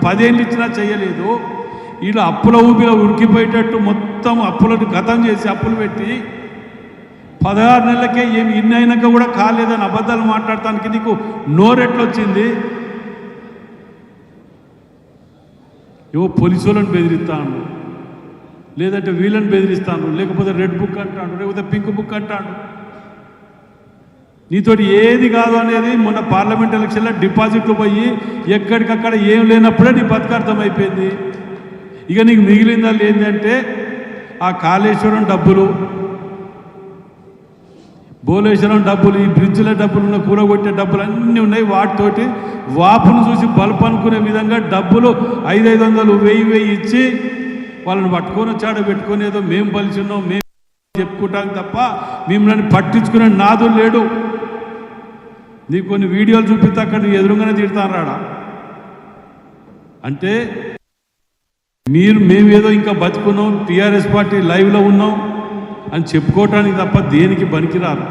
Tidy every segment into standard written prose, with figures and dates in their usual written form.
10 ఏళ్ళు ఇచ్చినా చేయలేదు. వీళ్ళు అప్పుల ఊపిలో ఉరికిపోయేటట్టు మొత్తం అప్పులను గతం చేసి అప్పులు పెట్టి 16 నెలలకే ఏమి ఇన్ని అయినాక కూడా కాలేదని అబద్ధాలు మాట్లాడటానికి నీకు నోరెట్లొచ్చింది? ఏవో పోలీసు వాళ్ళని బెదిరిస్తాను, లేదంటే వీళ్ళని బెదిరిస్తాను, లేకపోతే రెడ్ బుక్ అంటాడు, లేకపోతే పింక్ బుక్ అంటాడు. నీతోటి ఏది కాదు అనేది మొన్న పార్లమెంట్ ఎలక్షన్లో డిపాజిట్లు పోయి ఎక్కడికక్కడ ఏం లేనప్పుడే నీ బతుకార్థం అయిపోయింది. ఇక నీకు మిగిలిందా లేదంటే ఆ కాళేశ్వరం డబ్బులు, భోలేశ్వరం డబ్బులు, ఈ బ్రిడ్జ్ల డబ్బులు, కూలగొట్టే డబ్బులు అన్నీ ఉన్నాయి. వాటితోటి వాపును చూసి బల్బ్ అనుకునే విధంగా డబ్బులు 500, 1000 ఇచ్చి వాళ్ళని పట్టుకొని వచ్చాడో పెట్టుకొని ఏదో మేము పలిచున్నాం మేము చెప్పుకుంటాం తప్ప మిమ్మల్ని పట్టించుకునే నాదులు లేడు. నీకు కొన్ని వీడియోలు చూపిస్తే అక్కడ ఎదురుగానే తిడతాను రాడా. అంటే మేమేదో ఇంకా బతుకున్నాం, టీఆర్ఎస్ పార్టీ లైవ్లో ఉన్నాం అని చెప్పుకోవటానికి తప్ప దేనికి పనికిరారు.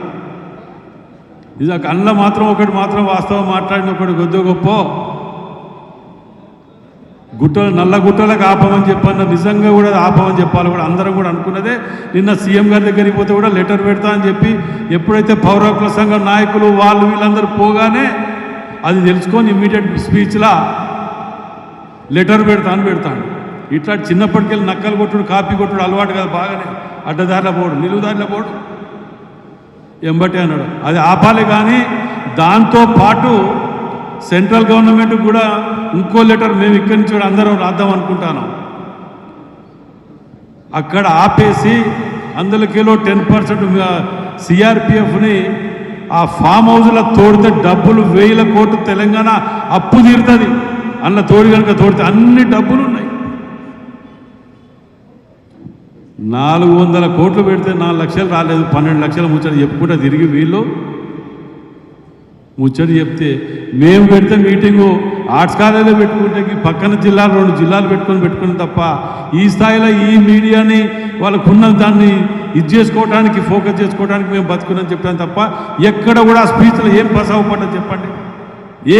ఇది అందులో మాత్రం ఒకటి మాత్రం వాస్తవం మాట్లాడిన ఒకటి కొద్ది గొప్ప గుట్టలు నల్ల గుట్టలకు ఆపమని చెప్పన్న, నిజంగా కూడా ఆపమని చెప్పాలి కూడా అందరం కూడా అనుకున్నదే. నిన్న సీఎం గారి దగ్గరికి పోతే కూడా లెటర్ పెడతా అని చెప్పి ఎప్పుడైతే పౌర హక్కుల సంఘం నాయకులు వాళ్ళు వీళ్ళందరూ పోగానే అది తెలుసుకొని ఇమ్మీడియట్ స్పీచ్లా లెటర్ పెడతాను. ఇట్లా చిన్నప్పటికెళ్ళి నక్కలు కొట్టుడు కాపీ కొట్టుడు అలవాటు కదా, బాగానే అడ్డదారిలో పోడు, నిలువుదారిలో పోడు, ఎంబటే అన్నాడు. అది ఆపాలి. కానీ దాంతో పాటు సెంట్రల్ గవర్నమెంట్ కూడా ఇంకో లెటర్ మేము ఇక్కడి నుంచి కూడా అందరం రాద్దాం అనుకుంటాను. అక్కడ ఆపేసి అందులోకేలో 10% సిఆర్పిఎఫ్ని ఆ ఫామ్ హౌస్లో తోడితే డబ్బులు 1000 కోట్లు తెలంగాణ అప్పు తీరుతుంది. అందులో తోడి కనుక తోడితే అన్ని డబ్బులు ఉన్నాయి. 400 కోట్లు పెడితే 4 లక్షలు రాలేదు, 12 లక్షల ముచ్చట చెప్పుకుంటే తిరిగి వీళ్ళు ముచ్చట చెప్తే మేము పెడితే మీటింగు ఆర్ట్స్ కాలేజీలో పెట్టుకుంటే పక్కన జిల్లాలు 2 జిల్లాలు పెట్టుకుని తప్ప ఈ స్థాయిలో ఈ మీడియాని వాళ్ళకున్న దాన్ని ఇది చేసుకోవడానికి ఫోకస్ చేసుకోవడానికి మేము బతుకున్నాం చెప్పాను తప్ప ఎక్కడ కూడా ఆ స్పీచ్లో ఏం పాస్ అవ్వపడ్డా చెప్పండి,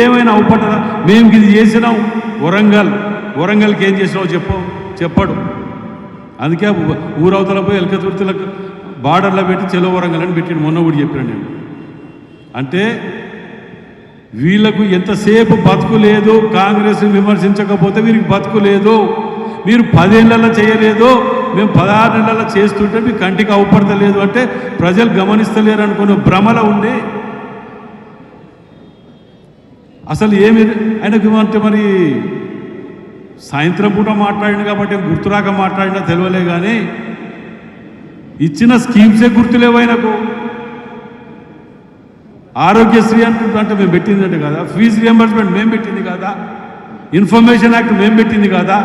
ఏమైనా అవ్వపడ్డా? మేము ఇది చేసినాం వరంగల్కి ఏం చేసినావు చెప్పడు. అందుకే ఊరవతల పోయి ఎలకతుర్తిలకు బార్డర్లో పెట్టి చెలో వరంగల్ అని పెట్టిండు. మొన్న కూడా చెప్పాను నేను. అంటే వీళ్ళకు ఎంతసేపు బతుకు లేదు, కాంగ్రెస్ని విమర్శించకపోతే వీరికి బతుకు లేదు. మీరు 10 ఏళ్లలో చేయలేదు, మేము 16 నెలల్లో చేస్తుంటే మీ కంటికి అవపడతలేదు అంటే ప్రజలు గమనిస్తలేరు అనుకున్న భ్రమలో ఉండి అసలు ఏమి ఆయనకు అంటే మరి సాయంత్రం పూట మాట్లాడింది కాబట్టి గుర్తురాక మాట్లాడినా తెలియలే. కానీ ఇచ్చిన స్కీమ్సే గుర్తులేవు ఆయనకు. ఆరోగ్యశ్రీ అంటే మేము పెట్టిందంటే కదా, ఫీజు రియంబర్స్మెంట్ మేము పెట్టింది కదా, ఇన్ఫర్మేషన్ యాక్ట్ మేము పెట్టింది కదా,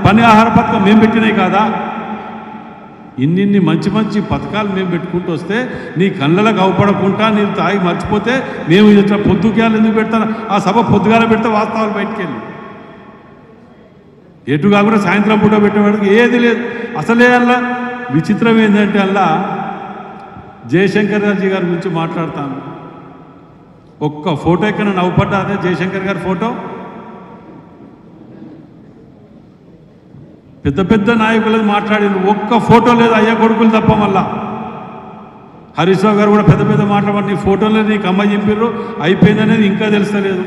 పని ఆహార పథకం మేము పెట్టినాయి కదా. ఇన్ని మంచి మంచి పథకాలు మేము పెట్టుకుంటూ వస్తే నీ కళ్ళలకు అవపడకుండా నీవు తాగి మర్చిపోతే మేము ఇట్లా పొద్దుగాలు ఎందుకు పెడతాను? ఆ సభ పొద్దుగాల పెడితే వాస్తవాలు బయటికి వెళ్ళి ఎటు కాకుండా సాయంత్రం పూట పెట్టేవాడికి ఏది లేదు. అసలే అలా విచిత్రం ఏంటంటే అలా జయశంకర్ రాజు గారి గురించి మాట్లాడతాను. ఒక్క ఫోటో ఎక్కడ నవ్వుపడ్డా అదే జయశంకర్ గారి ఫోటో. పెద్ద నాయకులు మాట్లాడింది, ఒక్క ఫోటో లేదు అయ్యా కొడుకులు తప్ప. మళ్ళా హరీష్ రావు గారు కూడా పెద్ద మాట్లాడి నీ ఫోటోలో నీకు అమ్మ చెప్పారు అయిపోయిందనేది ఇంకా తెలుస్తలేదు.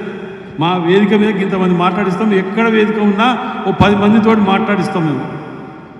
మా వేదిక మీద ఇంతమంది మాట్లాడిస్తాం, ఎక్కడ వేదిక ఉన్నా ఓ 10 మందితో మాట్లాడిస్తాం మేము.